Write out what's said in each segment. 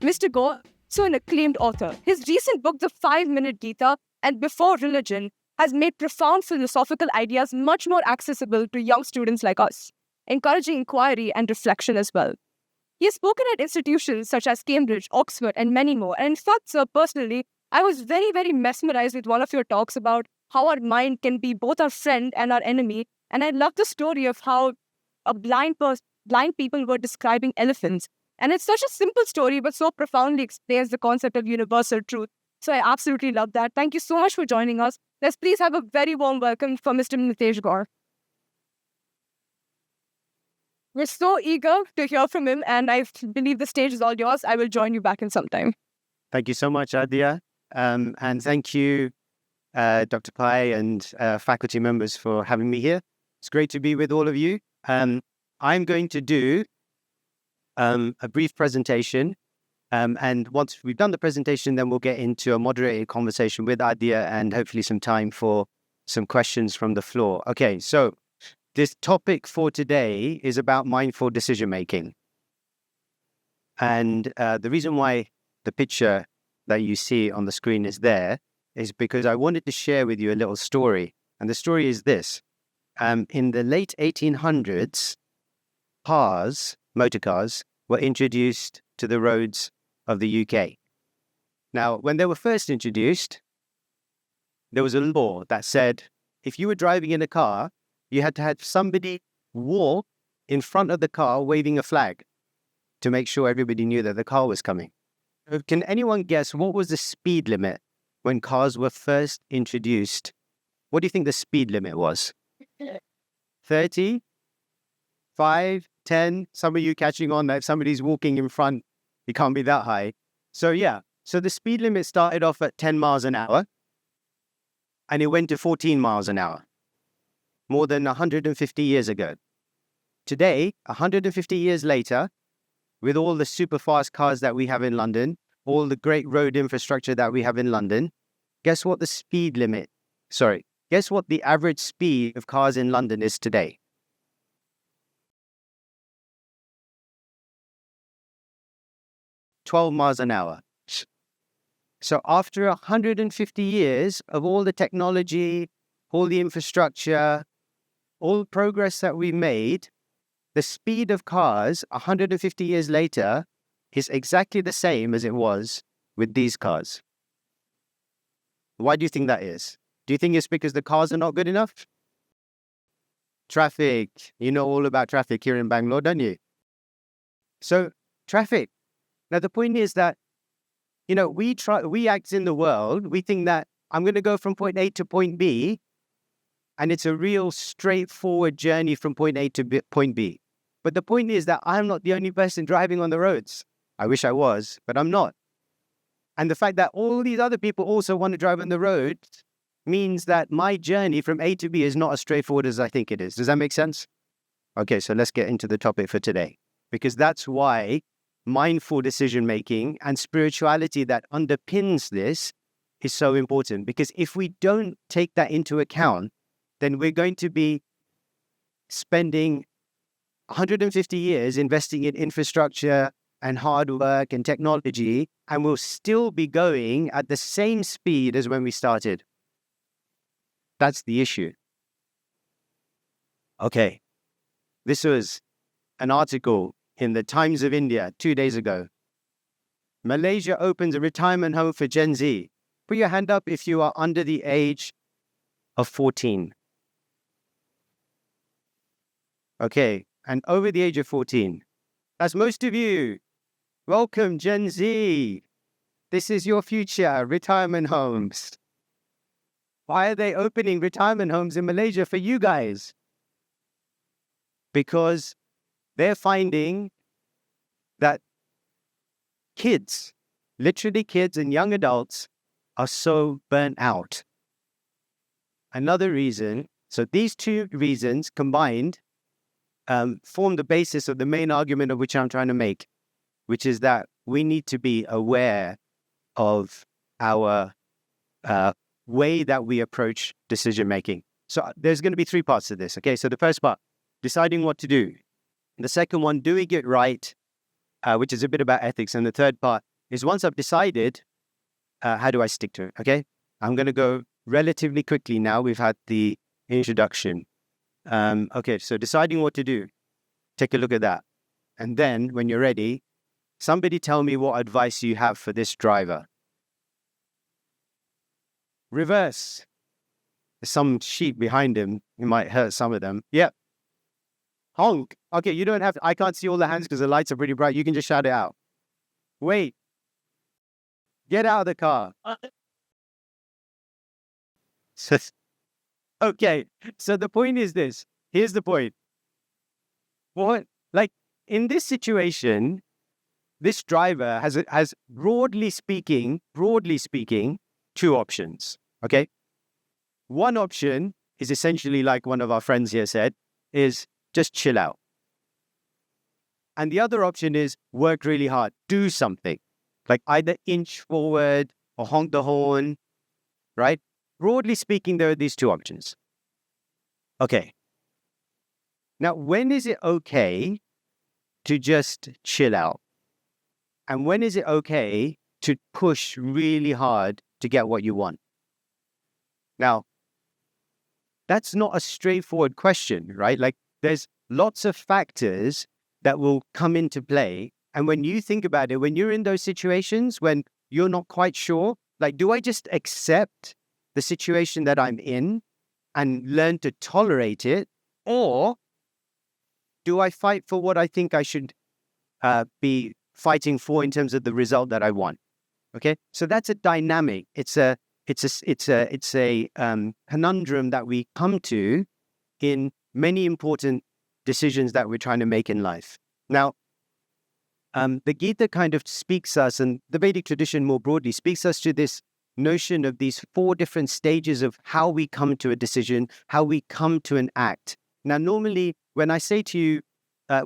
Mr. Gore, so an acclaimed author, his recent book, The 5-Minute Gita and Before Religion, has made profound philosophical ideas much more accessible to young students like us, encouraging inquiry and reflection as well. He has spoken at institutions such as Cambridge, Oxford, and many more. And in fact, sir, personally, I was very, very mesmerized with one of your talks about how our mind can be both our friend and our enemy. And I love the story of how blind people were describing elephants. And it's such a simple story, but so profoundly explains the concept of universal truth. So I absolutely love that. Thank you so much for joining us. Let's please have a very warm welcome for Mr. Nitesh Gore. We're so eager to hear from him, and I believe the stage is all yours. I will join you back in some time. Thank you so much, Adya. And thank you, Dr. Pai and faculty members for having me here. It's great to be with all of you. I'm going to do a brief presentation. And once we've done the presentation, then we'll get into a moderated conversation with Adya and hopefully some time for some questions from the floor. Okay, so this topic for today is about mindful decision making. And the reason why the picture that you see on the screen is there is because I wanted to share with you a little story. And the story is this. In the late 1800s, motor cars, were introduced to the roads of the UK. Now, when they were first introduced, there was a law that said if you were driving in a car, you had to have somebody walk in front of the car waving a flag to make sure everybody knew that the car was coming. Can anyone guess what was the speed limit when cars were first introduced? What do you think the speed limit was? 30? 5? 10? Some of you catching on that if somebody's walking in front, it can't be that high. So the speed limit started off at 10 miles an hour and it went to 14 miles an hour. More than 150 years ago. Today, 150 years later, with all the super fast cars that we have in London, all the great road infrastructure that we have in London, guess what the average speed of cars in London is today? 12 miles an hour. So after 150 years of all the technology, all the infrastructure, all the progress that we made, the speed of cars 150 years later is exactly the same as it was with these cars. Why do you think that is? Do you think it's because the cars are not good enough? Traffic. You know all about traffic here in Bangalore, don't you? So, traffic. Now, the point is that, we act in the world. We think that I'm going to go from point A to point B, and it's a real straightforward journey from point A to point B. But the point is that I'm not the only person driving on the roads. I wish I was, but I'm not. And the fact that all these other people also want to drive on the road means that my journey from A to B is not as straightforward as I think it is. Does that make sense? Okay, so let's get into the topic for today, because that's why mindful decision-making and spirituality that underpins this is so important. Because if we don't take that into account, then we're going to be spending 150 years investing in infrastructure and hard work and technology, and we'll still be going at the same speed as when we started. That's the issue. Okay, this was an article in the Times of India 2 days ago. Malaysia opens a retirement home for Gen Z. Put your hand up if you are under the age of 14. Okay, and over the age of 14. That's most of you. Welcome, Gen Z. This is your future, retirement homes. Why are they opening retirement homes in Malaysia for you guys? Because they're finding that kids, literally kids and young adults, are so burnt out. Another reason, so these two reasons combined form the basis of the main argument of which I'm trying to make, which is that we need to be aware of our way that we approach decision making. So there's going to be three parts to this. Okay, so the first part, deciding what to do. The second one, doing it right, which is a bit about ethics. And the third part, is once I've decided, how do I stick to it? Okay. I'm going to go relatively quickly now. We've had the introduction. Okay. So deciding what to do, take a look at that. And then when you're ready, somebody tell me what advice you have for this driver. Reverse. There's some sheep behind him. It might hurt some of them. Yep. Honk. Okay, you don't have to, I can't see all the hands because the lights are pretty bright. You can just shout it out. Wait. Get out of the car. Okay, so the point is this. Here's the point. What? Like, in this situation, this driver has broadly speaking, two options. Okay? One option is essentially like one of our friends here said, is just chill out. And the other option is work really hard, do something, like either inch forward or honk the horn, right? Broadly speaking, there are these two options. Okay. Now, when is it okay to just chill out? And when is it okay to push really hard to get what you want? Now, that's not a straightforward question, right? Like, there's lots of factors that will come into play. And when you think about it, when you're in those situations, when you're not quite sure, like, do I just accept the situation that I'm in and learn to tolerate it? Or do I fight for what I think I should be fighting for in terms of the result that I want? Okay. So that's a dynamic. It's a conundrum that we come to in many important decisions that we're trying to make in life. Now, the Gita kind of speaks us, and the Vedic tradition more broadly speaks us to this notion of these 4 different stages of how we come to a decision, how we come to an act. Now, normally, when I say to you,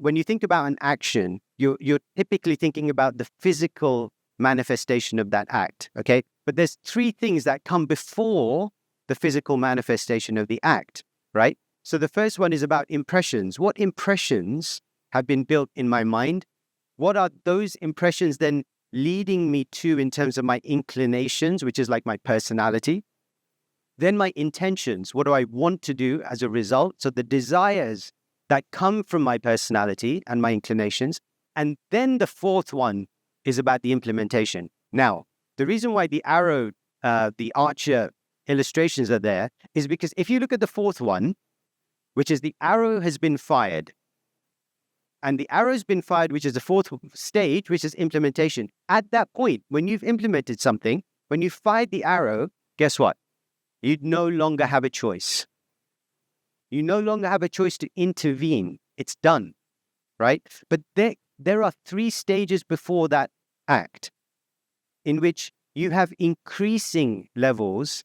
when you think about an action, you're typically thinking about the physical manifestation of that act, okay? But there's 3 things that come before the physical manifestation of the act, right? So the first one is about impressions. What impressions have been built in my mind? What are those impressions then leading me to in terms of my inclinations, which is like my personality? Then my intentions. What do I want to do as a result? So the desires that come from my personality and my inclinations. And then the 4th one is about the implementation. Now, the reason why the arrow, the archer illustrations are there is because if you look at the 4th one, which is the arrow has been fired, and the arrow has been fired, which is the 4th stage, which is implementation. At that point, when you've implemented something, when you fired the arrow, guess what? You no longer have a choice. You no longer have a choice to intervene. It's done, right? But there are 3 stages before that act in which you have increasing levels.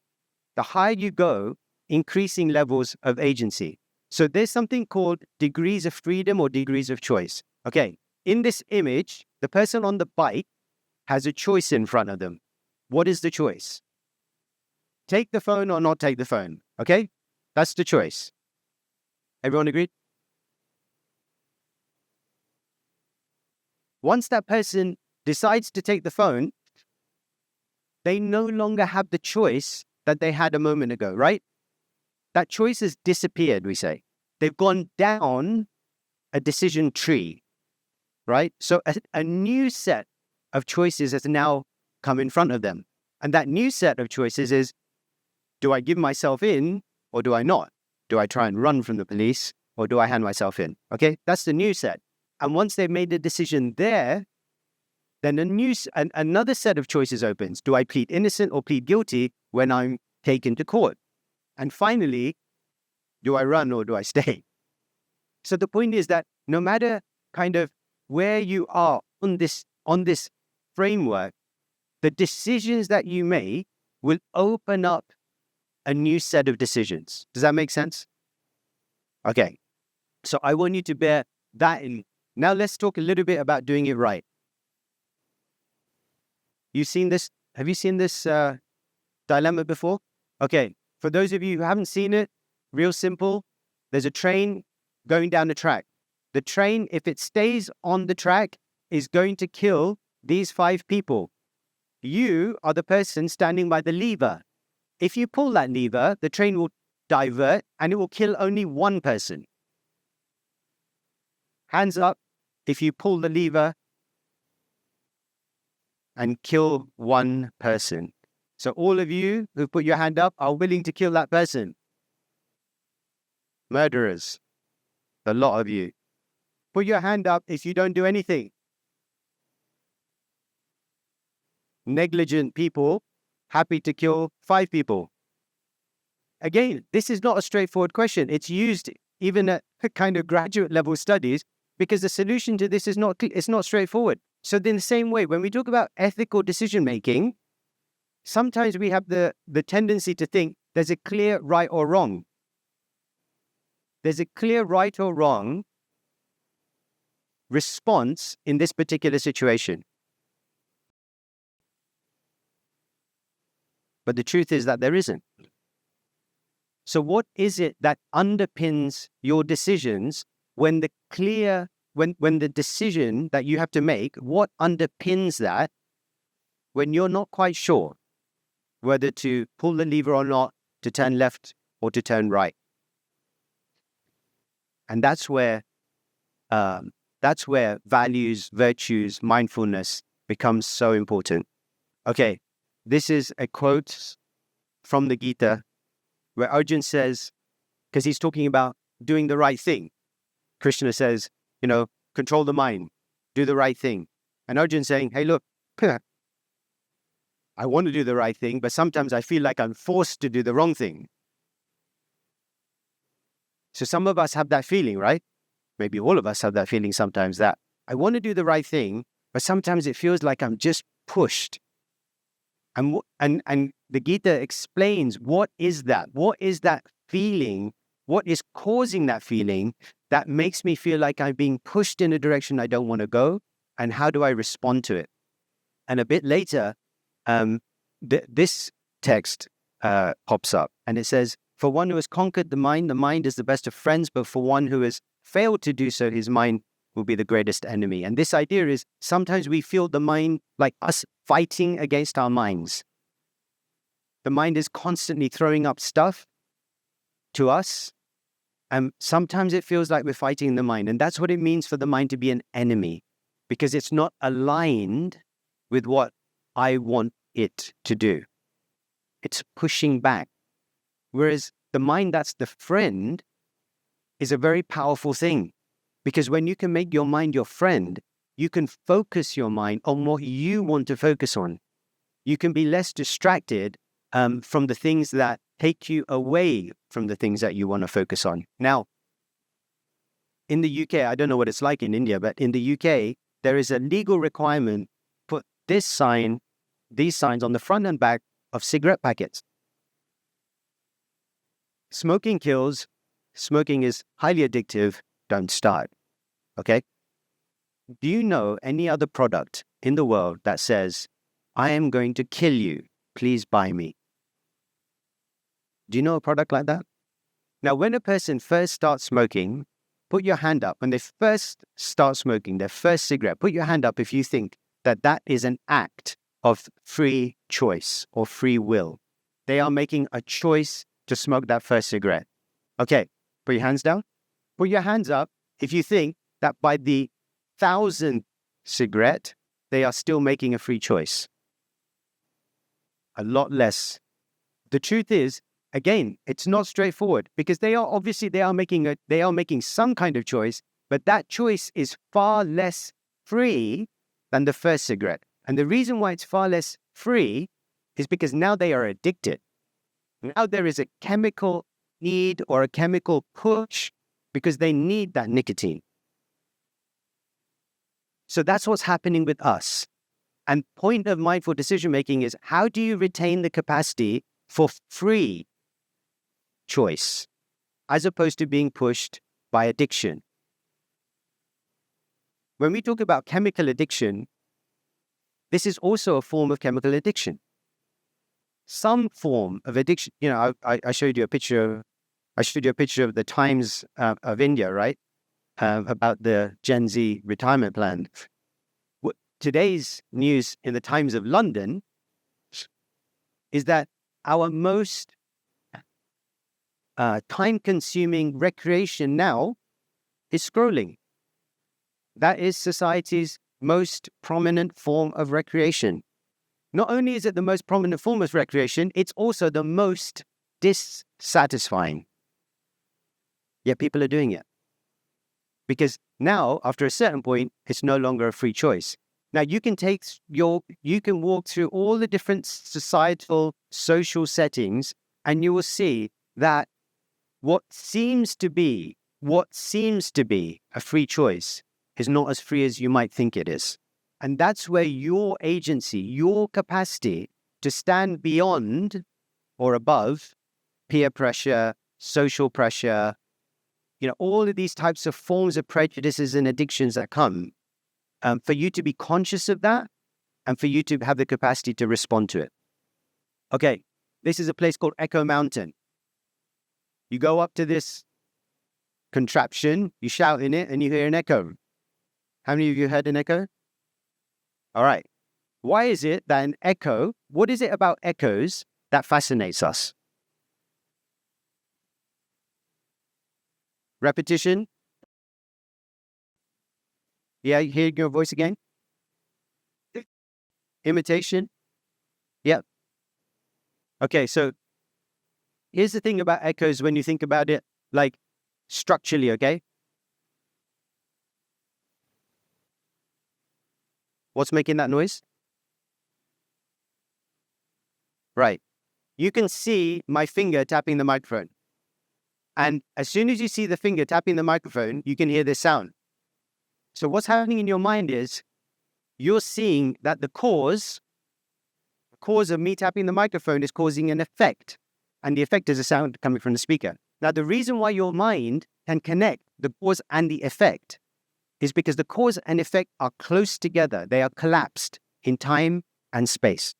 The higher you go, increasing levels of agency. So there's something called degrees of freedom or degrees of choice. Okay, in this image, the person on the bike has a choice in front of them. What is the choice? Take the phone or not take the phone, okay? That's the choice. Everyone agreed? Once that person decides to take the phone, they no longer have the choice that they had a moment ago, right? That choice has disappeared, we say. They've gone down a decision tree, right? So a new set of choices has now come in front of them. And that new set of choices is, do I give myself in or do I not? Do I try and run from the police or do I hand myself in? Okay, that's the new set. And once they've made the decision there, then another set of choices opens. Do I plead innocent or plead guilty when I'm taken to court? And finally, do I run or do I stay? So the point is that no matter kind of where you are on this framework, the decisions that you make will open up a new set of decisions. Does that make sense? Okay. So I want you to bear that in. Now let's talk a little bit about doing it right. You've seen this? Have you seen this dilemma before? Okay. For those of you who haven't seen it, real simple. There's a train going down the track. The train, if it stays on the track, is going to kill these 5 people. You are the person standing by the lever. If you pull that lever, the train will divert and it will kill only one person. Hands up if you pull the lever and kill one person. So all of you who put your hand up are willing to kill that person. Murderers, a lot of you. Put your hand up if you don't do anything. Negligent people, happy to kill 5 people. Again, this is not a straightforward question. It's used even at kind of graduate level studies because the solution to this is not straightforward. So in the same way, when we talk about ethical decision making, sometimes we have the tendency to think there's a clear right or wrong. There's a clear right or wrong response in this particular situation. But the truth is that there isn't. So what is it that underpins your decisions when the decision that you have to make, what underpins that when you're not quite sure whether to pull the lever or not, to turn left or to turn right? And that's where values, virtues, mindfulness becomes so important. Okay, this is a quote from the Gita where Arjun says, because he's talking about doing the right thing. Krishna says, control the mind, do the right thing. And Arjun's saying, hey, look, I want to do the right thing, but sometimes I feel like I'm forced to do the wrong thing. So some of us have that feeling, right? Maybe all of us have that feeling sometimes that I want to do the right thing, but sometimes it feels like I'm just pushed. And the Gita explains what is that? What is that feeling? What is causing that feeling that makes me feel like I'm being pushed in a direction I don't want to go? And how do I respond to it? And a bit later, this text pops up and it says, for one who has conquered the mind is the best of friends, but for one who has failed to do so, his mind will be the greatest enemy. And this idea is sometimes we feel the mind like us fighting against our minds. The mind is constantly throwing up stuff to us. And sometimes it feels like we're fighting the mind. And that's what it means for the mind to be an enemy, because it's not aligned with what I want it to do. It's pushing back. Whereas the mind that's the friend is a very powerful thing, because when you can make your mind your friend, you can focus your mind on what you want to focus on. You can be less distracted from the things that take you away from the things that you want to focus on. Now, in the UK, I don't know what it's like in India, but in the UK, there is a legal requirement to put these signs on the front and back of cigarette packets. Smoking kills. Smoking is highly addictive. Don't start. Okay? Do you know any other product in the world that says, I am going to kill you, please buy me? Do you know a product like that? Now, when a person first starts smoking, put your hand up. When they first start smoking, their first cigarette, put your hand up if you think that that is an act of free choice or free will. They are making a choice to smoke that first cigarette. Okay, put your hands down. Put your hands up if you think that by the 1,000th cigarette, they are still making a free choice. A lot less. The truth is, again, it's not straightforward, because they are making some kind of choice, but that choice is far less free than the first cigarette. And the reason why it's far less free is because now they are addicted. Now there is a chemical need or a chemical push because they need that nicotine. So that's what's happening with us. And point of mindful decision making is, how do you retain the capacity for free choice as opposed to being pushed by addiction? When we talk about chemical addiction, this is also a form of chemical addiction. Some form of addiction. I showed you a picture. I showed you a picture of the Times of India, right? About the Gen Z retirement plan. Today's news in the Times of London is that our most time-consuming recreation now is scrolling. That is society's most prominent form of recreation. Not only is it the most prominent form of recreation, it's also the most dissatisfying. Yet people are doing it. Because now, after a certain point, it's no longer a free choice. Now, you can walk through all the different societal, social settings, and you will see that what seems to be a free choice is not as free as you might think it is. And that's where your agency, your capacity to stand beyond or above peer pressure, social pressure, all of these types of forms of prejudices and addictions that come, for you to be conscious of that and for you to have the capacity to respond to it. Okay, this is a place called Echo Mountain. You go up to this contraption, you shout in it, and you hear an echo. How many of you heard an echo? All right. Why is it that an echo, what is it about echoes that fascinates us? Repetition? Yeah, you hear your voice again? Imitation? Yep. Okay, so here's the thing about echoes when you think about it, like structurally, okay? What's making that noise? Right. You can see my finger tapping the microphone. And as soon as you see the finger tapping the microphone, you can hear this sound. So what's happening in your mind is you're seeing that the cause of me tapping the microphone is causing an effect. And the effect is a sound coming from the speaker. Now, the reason why your mind can connect the cause and the effect is because the cause and effect are close together. They are collapsed in time and space.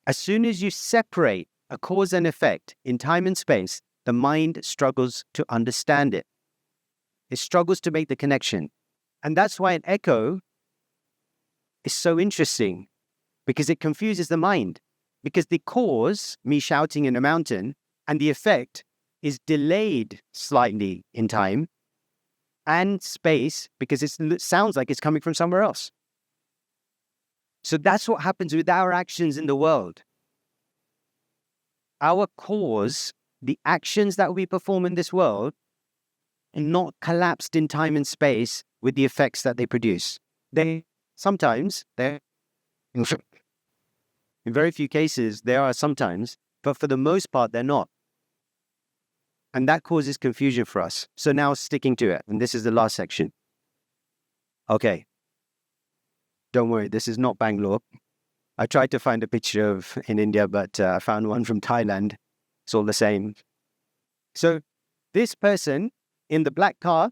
As soon as you separate a cause and effect in time and space, the mind struggles to understand it. It struggles to make the connection. And that's why an echo is so interesting, because it confuses the mind. Because the cause, me shouting in a mountain, and the effect is delayed slightly in time and space, because it sounds like it's coming from somewhere else. So that's what happens with our actions in the world. Our cause, the actions that we perform in this world, are not collapsed in time and space with the effects that they produce. In very few cases, there are sometimes, but for the most part, they're not. And that causes confusion for us. So now sticking to it, and this is the last section. Okay. Don't worry, this is not Bangalore. I tried to find a picture in India, but I found one from Thailand. It's all the same. So this person in the black car,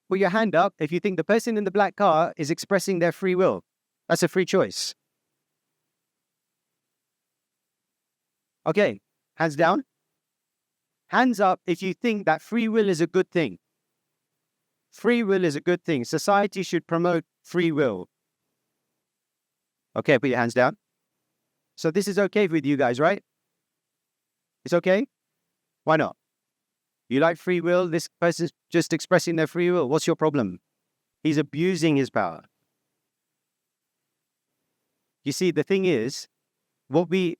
put your hand up if you think the person in the black car is expressing their free will. That's a free choice. Okay, hands down. Hands up if you think that free will is a good thing. Free will is a good thing. Society should promote free will. Okay, put your hands down. So this is okay with you guys, right? It's okay? Why not? You like free will? This person's just expressing their free will. What's your problem? He's abusing his power. You see, the thing is, what we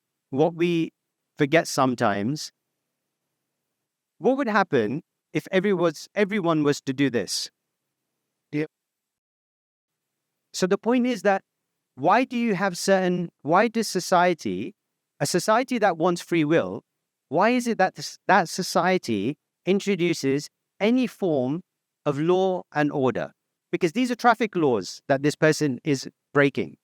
forget sometimes, what would happen if everyone was to do this? Yep. So the point is that why does society, a society that wants free will, why is it that that society introduces any form of law and order? Because these are traffic laws that this person is breaking,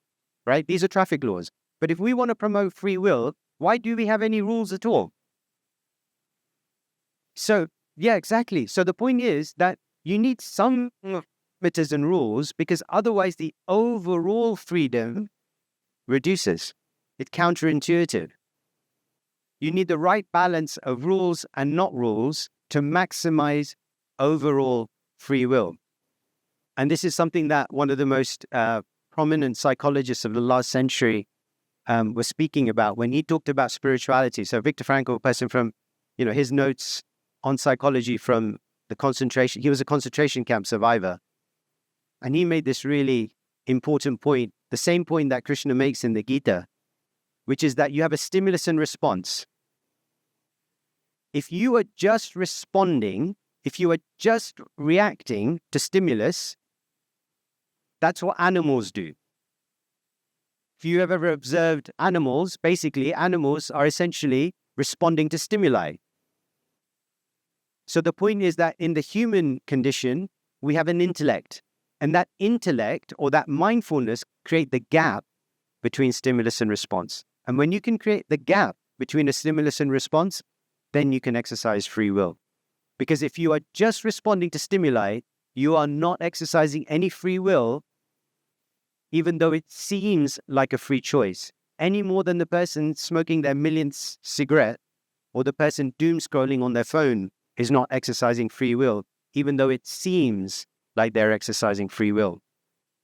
right? These are traffic laws. But if we want to promote free will, why do we have any rules at all? So, yeah, exactly. So the point is that you need some parameters and rules, because otherwise the overall freedom reduces. It's counterintuitive. You need the right balance of rules and not rules to maximize overall free will. And this is something that one of the most prominent psychologists of the last century was speaking about when he talked about spirituality. So Viktor Frankl, a person from, his notes on psychology from he was a concentration camp survivor. And he made this really important point, the same point that Krishna makes in the Gita, which is that you have a stimulus and response. If you are just responding, if you are just reacting to stimulus, that's what animals do. If you have ever observed animals, basically animals are essentially responding to stimuli. So the point is that in the human condition, we have an intellect. And that intellect or that mindfulness create the gap between stimulus and response. And when you can create the gap between a stimulus and response, then you can exercise free will. Because if you are just responding to stimuli, you are not exercising any free will, even though it seems like a free choice, any more than the person smoking their millionth cigarette or the person doom scrolling on their phone is not exercising free will, even though it seems like they're exercising free will.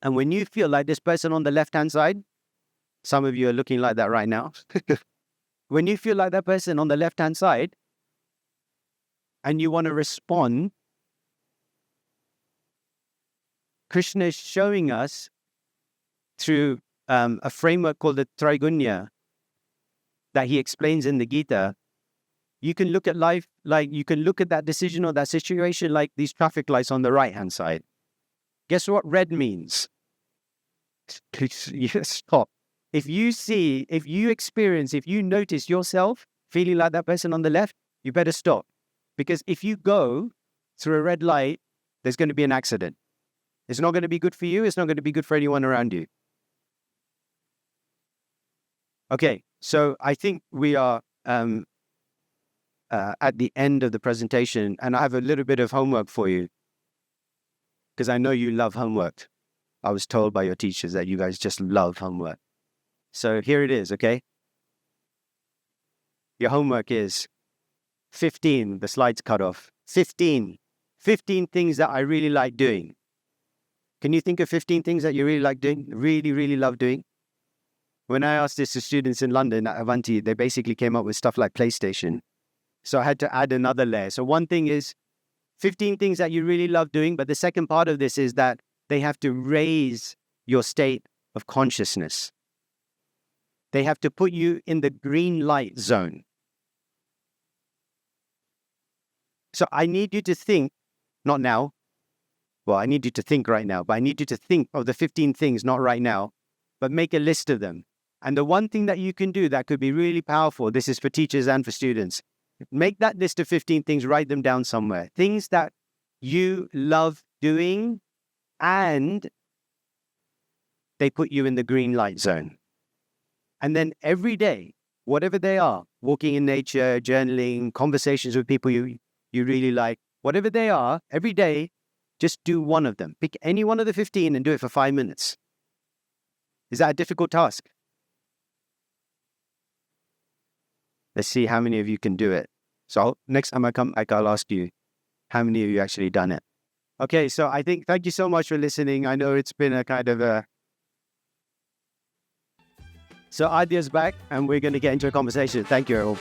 And when you feel like this person on the left-hand side, some of you are looking like that right now. When you feel like that person on the left-hand side and you want to respond, Krishna is showing us through a framework called the Trigunya that he explains in the Gita. You can look at life like you can look at that decision or that situation like these traffic lights on the right-hand side. Guess what red means? Stop. If you notice yourself feeling like that person on the left, you better stop. Because if you go through a red light, there's going to be an accident. It's not going to be good for you. It's not going to be good for anyone around you. Okay, so I think we are at the end of the presentation, and I have a little bit of homework for you, because I know you love homework. I was told by your teachers that you guys just love homework. So here it is, okay? Your homework is 15, the slides cut off. 15 things that I really like doing. Can you think of 15 things that you really like doing, really, really love doing? When I asked this to students in London at Avanti, they basically came up with stuff like PlayStation. So I had to add another layer. So one thing is 15 things that you really love doing, but the second part of this is that they have to raise your state of consciousness. They have to put you in the green light zone. So I need you to think, not now. Well, I need you to think right now, but I need you to think of the 15 things, not right now, but make a list of them. And the one thing that you can do that could be really powerful, this is for teachers and for students, make that list of 15 things, write them down somewhere. Things that you love doing and they put you in the green light zone. And then every day, whatever they are, walking in nature, journaling, conversations with people you really like, whatever they are, every day, just do one of them. Pick any one of the 15 and do it for 5 minutes. Is that a difficult task? Let's see how many of you can do it. So next time I come back, I'll ask you, how many of you actually done it? Okay, so I think, thank you so much for listening. I know it's been a kind of a... So Adya's back and we're going to get into a conversation. Thank you all.